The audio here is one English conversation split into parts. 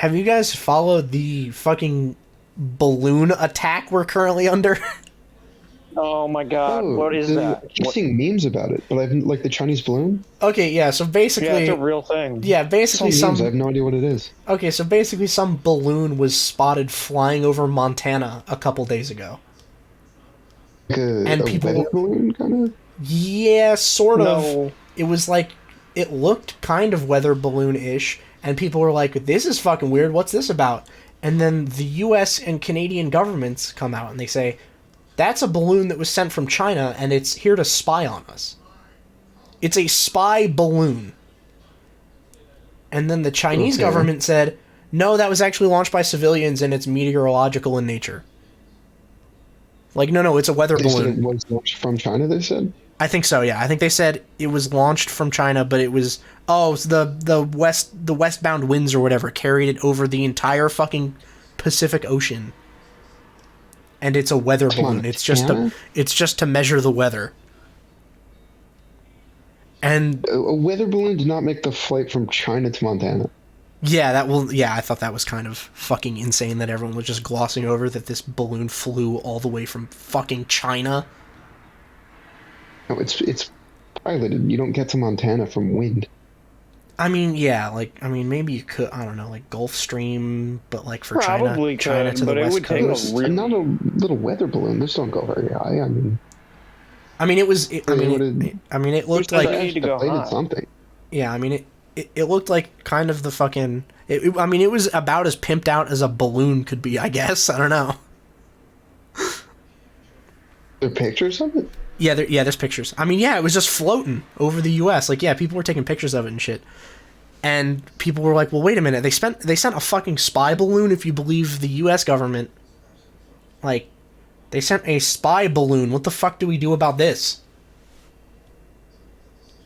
have you guys followed the fucking balloon attack we're currently under? Oh my god, what is that? I keep seeing memes about it, but I've like the Chinese balloon. Okay, yeah, so basically... Yeah, it's a real thing. Yeah, basically Memes, I have no idea what it is. Okay, so basically some balloon was spotted flying over Montana a couple days ago. Like And a people... weather balloon, kind of? Yeah, sort of. No. It was like... It looked kind of weather balloon-ish, and people were like, this is fucking weird, what's this about? And then the US and Canadian governments come out and they say, that's a balloon that was sent from China, and it's here to spy on us. It's a spy balloon. And then the Chinese government said, no, that was actually launched by civilians, and it's meteorological in nature. Like, no, it's a weather balloon. Said it was launched from China, they said? I think so, yeah. I think they said it was launched from China, but it was... Oh, it's the westbound winds or whatever carried it over the entire fucking Pacific Ocean. And it's a weather balloon. It's just to measure the weather. And a weather balloon did not make the flight from China to Montana. Yeah, I thought that was kind of fucking insane that everyone was just glossing over that this balloon flew all the way from fucking China. No, it's piloted. You don't get to Montana from wind. I mean, yeah, maybe you could, I don't know, like Gulf Stream, but like for Probably China to the West Coast. Not a little weather balloon. Those don't go very high. I mean, it looked like need to go high. Something. Yeah, I mean, it looked like kind of the fucking. It was about as pimped out as a balloon could be, I guess. I don't know. There are pictures of it? Yeah, there's pictures. I mean, yeah, it was just floating over the U.S. Like, yeah, people were taking pictures of it and shit. And people were like, well, wait a minute. They sent a fucking spy balloon, if you believe the U.S. government. Like, they sent a spy balloon. What the fuck do we do about this?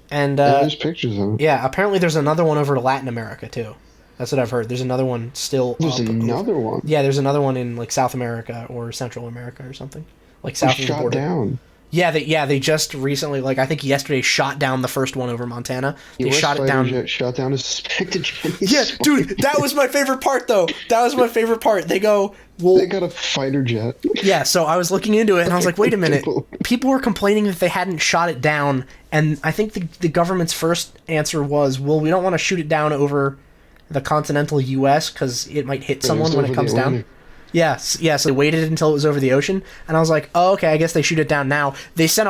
And, there's pictures of it. Yeah, apparently there's another one over to Latin America, too. That's what I've heard. There's another one still... There's another one? Yeah, there's another one in, like, South America or Central America or something. Like, south of the border. Shot down. Yeah, they just recently, like, I think yesterday, shot down the first one over Montana. They shot it down. Shot down a suspected Chinese. Yeah, dude, that was my favorite part, though. That was my favorite part. They go, well... They got a fighter jet. Yeah, so I was looking into it, and I was like, wait a minute. People were complaining that they hadn't shot it down, and I think the government's first answer was, well, we don't want to shoot it down over the continental U.S., because it might hit someone when it comes down. Yeah, so they waited until it was over the ocean, and I was like, oh, okay, I guess they shoot it down now. They sent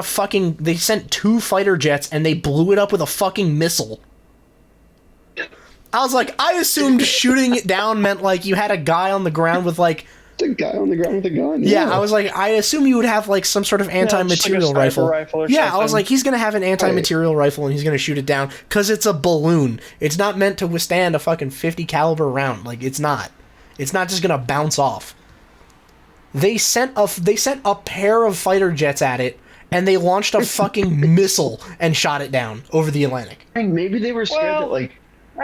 2 fighter jets, and they blew it up with a fucking missile. I was like, I assumed shooting it down meant, like, you had a guy on the ground with, like... A guy on the ground with a gun. Yeah, I was like, I assume you would have, like, some sort of anti-material rifle. Yeah, I was like, he's gonna have an anti-material rifle, and he's gonna shoot it down, because it's a balloon. It's not meant to withstand a fucking 50 caliber round. Like, it's not. It's not just gonna bounce off. They sent a pair of fighter jets at it, and they launched a fucking missile and shot it down over the Atlantic. Maybe they were scared that, like,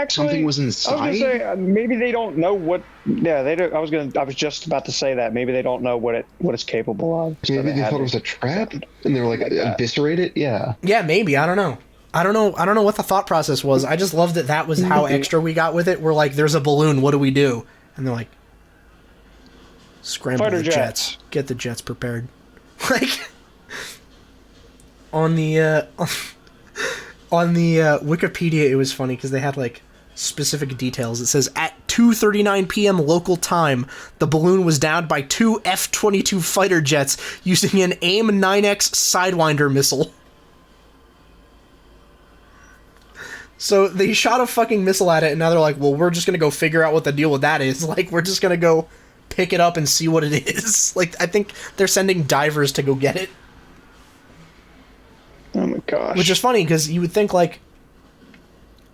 something was inside. I was gonna say, maybe they don't know what. Yeah, they don't. I was just about to say that. Maybe they don't know what it's capable of. Maybe they thought it was a trap, and they were like, eviscerate it. Yeah. Yeah, maybe. I don't know. I don't know what the thought process was. I just love that was how extra we got with it. We're like, there's a balloon. What do we do? And they're like, scramble the jets. Get the jets prepared. Like, on the Wikipedia, it was funny because they had, like, specific details. It says, at 2:39 p.m. local time, the balloon was downed by 2 F-22 fighter jets using an AIM-9X Sidewinder missile. So they shot a fucking missile at it, and now they're like, well, we're just going to go figure out what the deal with that is. Like, we're just going to go pick it up and see what it is. Like, I think they're sending divers to go get it. Oh my gosh. Which is funny, because you would think, like,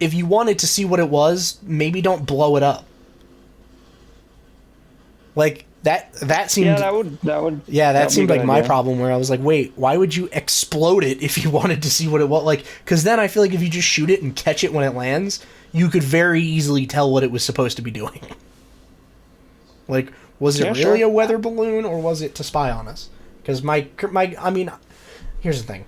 if you wanted to see what it was, maybe don't blow it up. Like, that seemed... Yeah, that would Yeah, that seemed like my problem, where I was like, wait, why would you explode it if you wanted to see what it was? Like, because then I feel like if you just shoot it and catch it when it lands, you could very easily tell what it was supposed to be doing. Like, was it really a weather balloon, or was it to spy on us? Because I mean, here's the thing.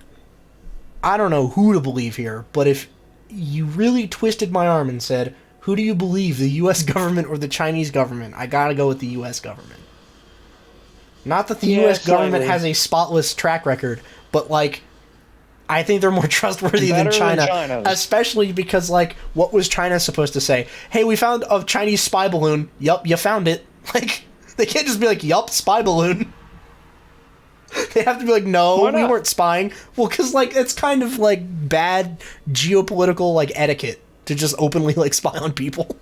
I don't know who to believe here, but if you really twisted my arm and said, Who do you believe, the U.S. government or the Chinese government? I gotta go with the U.S. government. Not that the U.S. government has a spotless track record, but, like, I think they're more trustworthy than China. Especially because, like, what was China supposed to say? Hey, we found a Chinese spy balloon. Yup, you found it. Like, they can't just be like, yup, spy balloon. They have to be like, no, we weren't spying. Well, because, like, it's kind of, like, bad geopolitical, like, etiquette to just openly, like, spy on people.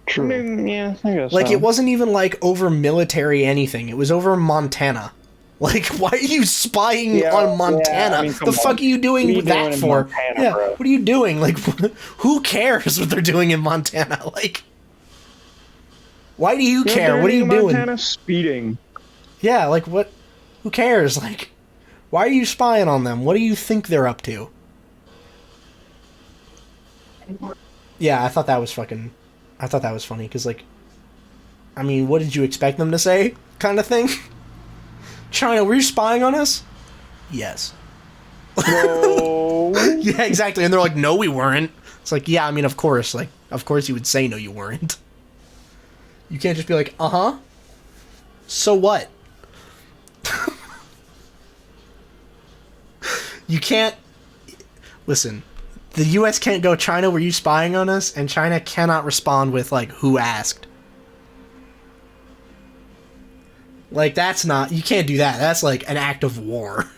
True. I mean, yeah, I guess like, so. It wasn't even, like, over military anything. It was over Montana. Like, why are you spying on Montana? I mean, the fuck are you doing that for? Montana, bro? What are you doing? Like, who cares what they're doing in Montana? Like, why do you care? What are you doing? Montana speeding. Yeah, like, what? Who cares? Like, why are you spying on them? What do you think they're up to? Yeah, I thought that was funny, because, like, I mean, what did you expect them to say? Kind of thing? China, were you spying on us? Yes. No. Yeah, exactly. And they're like, no, we weren't. It's like, yeah, I mean, of course. Like, of course you would say no, you weren't. You can't just be like, uh-huh. So what? You can't... Listen, the U.S. can't go, China, were you spying on us? And China cannot respond with, like, who asked? Like, that's not... You can't do that. That's, like, an act of war.